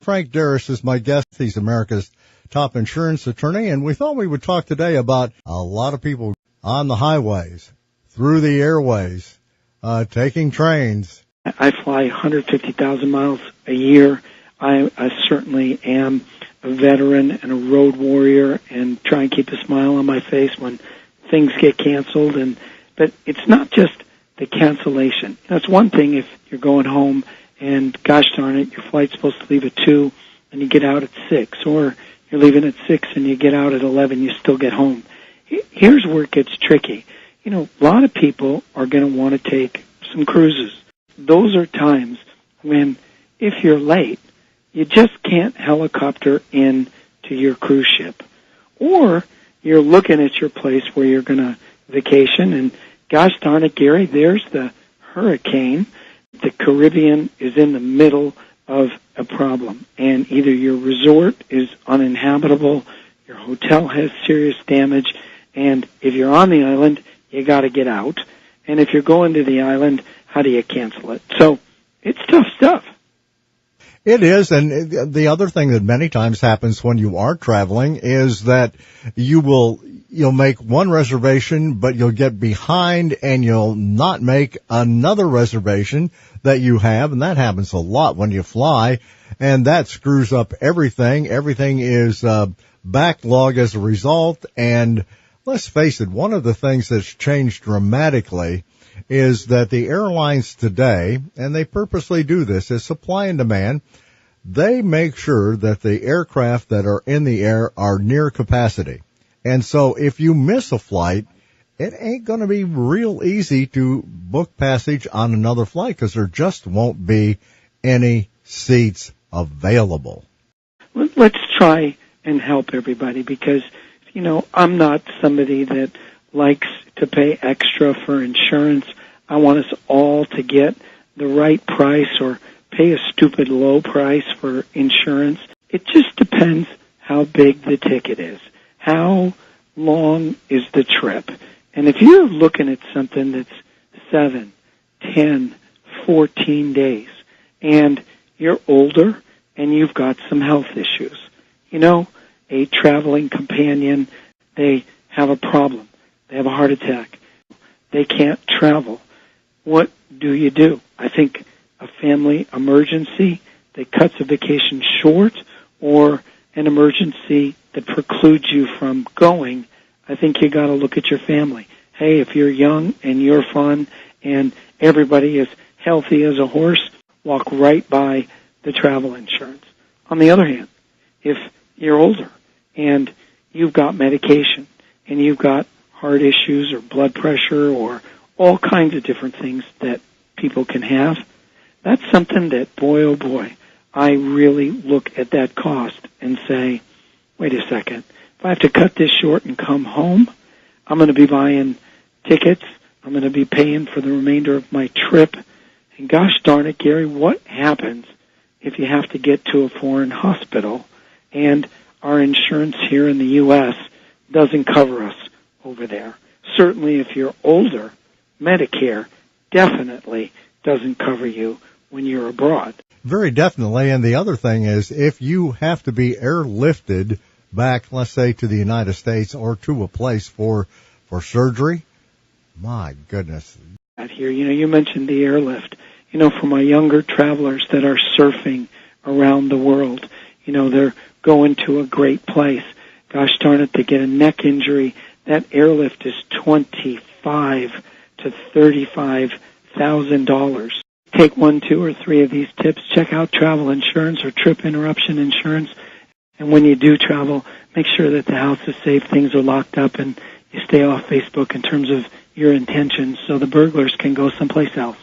Frank Darris is my guest. He's America's top insurance attorney, and we thought we would talk today about a lot of people on the highways, through the airways, taking trains. I fly 150,000 miles a year. I certainly am a veteran and a road warrior and try and keep a smile on my face when things get canceled. But it's not just the cancellation. It's one thing if you're going home and, gosh darn it, your flight's supposed to leave at 2 and you get out at 6, or you're leaving at 6 and you get out at 11, you still get home. Here's where it gets tricky. A lot of people are going to want to take some cruises. Those are times when, if you're late, you just can't helicopter in to your cruise ship. Or you're looking at your place where you're going to vacation, and gosh darn it, Gary, there's the hurricane. The Caribbean is in the middle of a problem, and either your resort is uninhabitable, your hotel has serious damage, and if you're on the island, you got to get out. And if you're going to the island, how do you cancel it? So it's tough stuff. It is, and the other thing that many times happens when you are traveling is that you'll make one reservation, but you'll get behind and you'll not make another reservation that you have, and that happens a lot when you fly, and that screws up everything. Everything is backlogged as a result, and let's face it, one of the things that's changed dramatically is that the airlines today, and they purposely do this, is supply and demand. They make sure that the aircraft that are in the air are near capacity. And so if you miss a flight, it ain't going to be real easy to book passage on another flight because there just won't be any seats available. Let's try and help everybody because, I'm not somebody that likes to pay extra for insurance. I want us all to get the right price or pay a stupid low price for insurance. It just depends how big the ticket is. How long is the trip? And if you're looking at something that's 7, 10, 14 days, and you're older and you've got some health issues, a traveling companion, they have a problem. They have a heart attack. They can't travel. What do? I think a family emergency that cuts a vacation short or an emergency that precludes you from going, I think you got to look at your family. Hey, if you're young and you're fun and everybody is healthy as a horse, walk right by the travel insurance. On the other hand, if you're older and you've got medication and you've got heart issues or blood pressure or all kinds of different things that people can have, that's something that, boy, oh boy, I really look at that cost and say, wait a second, if I have to cut this short and come home, I'm going to be buying tickets, I'm going to be paying for the remainder of my trip, and gosh darn it, Gary, what happens if you have to get to a foreign hospital and our insurance here in the U.S. doesn't cover us over there? Certainly if you're older, Medicare definitely doesn't cover you when you're abroad. Very definitely. And the other thing is if you have to be airlifted back, let's say, to the United States or to a place for surgery, my goodness. Here, you mentioned the airlift. For my younger travelers that are surfing around the world, they're going to a great place. Gosh darn it, they get a neck injury. That airlift is $25,000 to $35,000. Take 1, 2, or 3 of these tips. Check out travel insurance or trip interruption insurance. And when you do travel, make sure that the house is safe, things are locked up, and you stay off Facebook in terms of your intentions so the burglars can go someplace else.